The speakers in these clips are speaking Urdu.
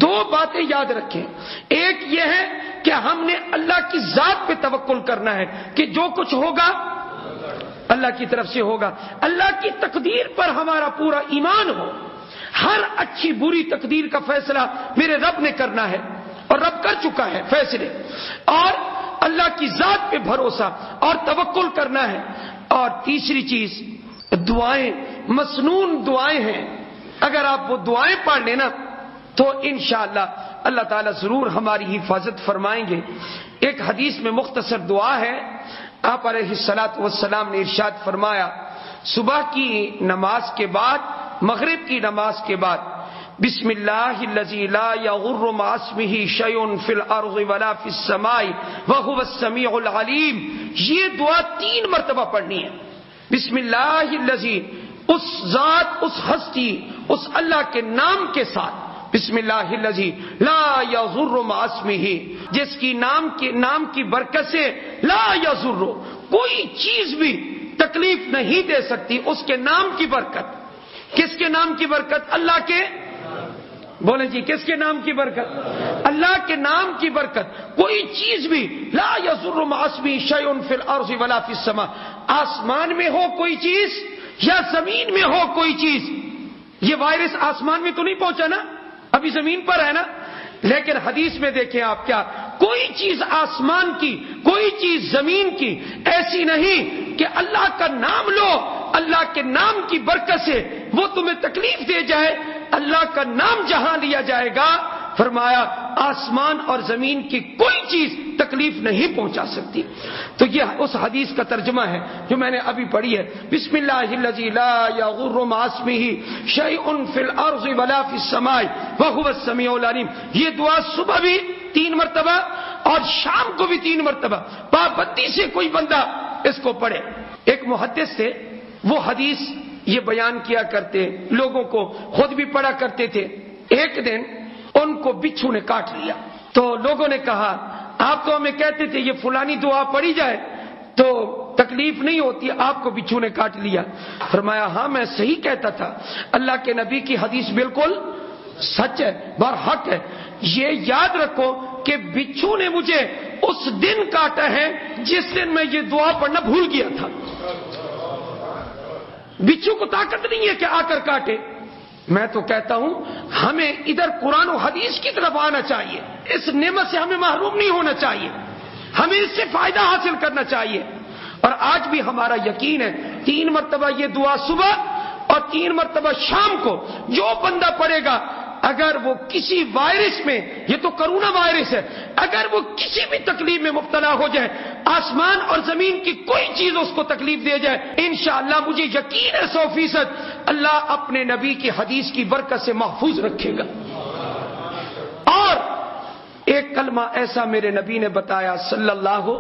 دو باتیں یاد رکھیں. ایک یہ ہے کہ ہم نے اللہ کی ذات پہ توکل کرنا ہے کہ جو کچھ ہوگا اللہ کی طرف سے ہوگا. اللہ کی تقدیر پر ہمارا پورا ایمان ہو. ہر اچھی بری تقدیر کا فیصلہ میرے رب نے کرنا ہے اور رب کر چکا ہے فیصلے. اور اللہ کی ذات پہ بھروسہ اور توکل کرنا ہے. اور تیسری چیز دعائیں، مسنون دعائیں ہیں. اگر آپ وہ دعائیں پڑھ لینا تو انشاءاللہ اللہ تعالیٰ ضرور ہماری حفاظت فرمائیں گے. ایک حدیث میں مختصر دعا ہے. آپ علیہ الصلوۃ والسلام نے ارشاد فرمایا صبح کی نماز کے بعد، مغرب کی نماز کے بعد، بسم اللہ الذی لا یغر مع اسمہ شیء فی الارض ولا فی السماء وہو السمیع العلیم. یہ دعا 3 مرتبہ پڑھنی ہے. بسم اللہ الذی، اس ذات، اس ہستی، اس اللہ کے نام کے ساتھ، بسم اللہ الذی لا یضر مع اسمہ، جس کی نام کی برکت سے لا یضر، کوئی چیز بھی تکلیف نہیں دے سکتی. اس کے نام کی برکت. کس کے نام کی برکت؟ اللہ کے. بولیں جی، کس کے نام کی برکت؟ اللہ کے نام کی برکت. کوئی چیز بھی لا یضر مع اسمہ شیء فی الارض ولا فی السماء، آسمان میں ہو کوئی چیز یا زمین میں ہو کوئی چیز. یہ وائرس آسمان میں تو نہیں پہنچا نا، ابھی زمین پر ہے نا. لیکن حدیث میں دیکھیں آپ کیا، کوئی چیز آسمان کی، کوئی چیز زمین کی ایسی نہیں کہ اللہ کا نام لو، اللہ کے نام کی برکت سے وہ تمہیں تکلیف دے جائے. اللہ کا نام جہاں لیا جائے گا، فرمایا آسمان اور زمین کی کوئی چیز تکلیف نہیں پہنچا سکتی. تو یہ اس حدیث کا ترجمہ ہے جو میں نے ابھی پڑھی ہے. بسم اللہ الذی لا یغر مع اسمہ شیء فی الارض ولا فی السماء وہو السمیع العلیم. یہ دعا صبح بھی 3 مرتبہ اور شام کو بھی 3 مرتبہ پابندی سے کوئی بندہ اس کو پڑھے. ایک محدث تھے، وہ حدیث یہ بیان کیا کرتے، لوگوں کو خود بھی پڑھا کرتے تھے. ایک دن ان کو بچھو نے کاٹ لیا تو لوگوں نے کہا آپ تو ہمیں کہتے تھے یہ فلانی دعا پڑھی جائے تو تکلیف نہیں ہوتی، آپ کو بچھو نے کاٹ لیا. فرمایا ہاں میں صحیح کہتا تھا، اللہ کے نبی کی حدیث بالکل سچ ہے، برحق ہے. یہ یاد رکھو کہ بچھو نے مجھے اس دن کاٹا ہے جس دن میں یہ دعا پڑھنا بھول گیا تھا. بچھو کو طاقت نہیں ہے کہ آ کر کاٹے. میں تو کہتا ہوں ہمیں ادھر قرآن و حدیث کی طرف آنا چاہیے. اس نعمت سے ہمیں محروم نہیں ہونا چاہیے، ہمیں اس سے فائدہ حاصل کرنا چاہیے. اور آج بھی ہمارا یقین ہے 3 مرتبہ یہ دعا صبح اور 3 مرتبہ شام کو جو بندہ پڑھے گا، اگر وہ کسی وائرس میں، یہ تو کرونا وائرس ہے، اگر وہ کسی بھی تکلیف میں مبتلا ہو جائے، آسمان اور زمین کی کوئی چیز اس کو تکلیف دے جائے، انشاءاللہ مجھے یقین ہے 100% اللہ اپنے نبی کی حدیث کی برکت سے محفوظ رکھے گا. اور ایک کلمہ ایسا میرے نبی نے بتایا صلی اللہ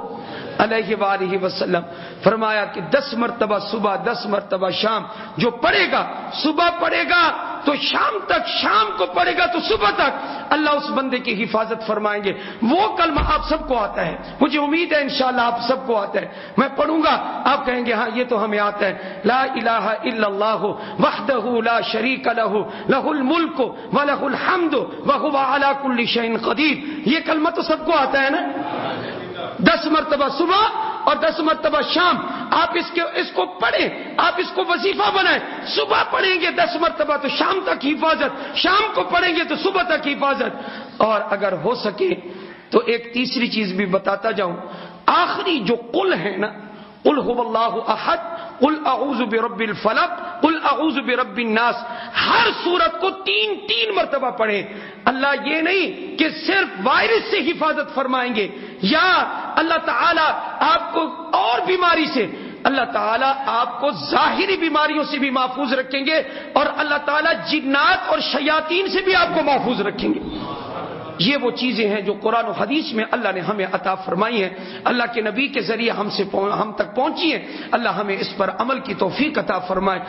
علیہ وآلہ وسلم، فرمایا کہ 10 مرتبہ صبح 10 مرتبہ شام جو پڑھے گا، صبح پڑھے گا تو شام تک، شام کو پڑھے گا تو صبح تک، اللہ اس بندے کی حفاظت فرمائیں گے. وہ کلمہ آپ سب کو آتا ہے، مجھے امید ہے انشاءاللہ آپ سب کو آتا ہے. میں پڑھوں گا آپ کہیں گے ہاں یہ تو ہمیں آتا ہے. لا الہ الا اللہ وحدہ لا شریک لہ لہ الملک ولہ الحمد وہو علی کل شیء قدیر. یہ کلمہ تو سب کو آتا ہے نا. 10 مرتبہ صبح اور 10 مرتبہ شام آپ اس کو پڑھیں، آپ اس کو وظیفہ بنائیں. صبح پڑھیں گے 10 مرتبہ تو شام تک حفاظت، شام کو پڑھیں گے تو صبح تک حفاظت. اور اگر ہو سکے تو ایک تیسری چیز بھی بتاتا جاؤں. آخری جو قل ہے نا، قل هو اللہ احد، قل اعوذ برب الفلق، قل اعوذ برب الناس، ہر سورت کو 3 مرتبہ پڑھیں. اللہ یہ نہیں کہ صرف وائرس سے حفاظت فرمائیں گے یا اللہ تعالیٰ آپ کو اور بیماری سے، اللہ تعالیٰ آپ کو ظاہری بیماریوں سے بھی محفوظ رکھیں گے اور اللہ تعالیٰ جنات اور شیاطین سے بھی آپ کو محفوظ رکھیں گے. یہ وہ چیزیں ہیں جو قرآن و حدیث میں اللہ نے ہمیں عطا فرمائی ہیں، اللہ کے نبی کے ذریعے ہم تک پہنچی ہیں. اللہ ہمیں اس پر عمل کی توفیق عطا فرمائے.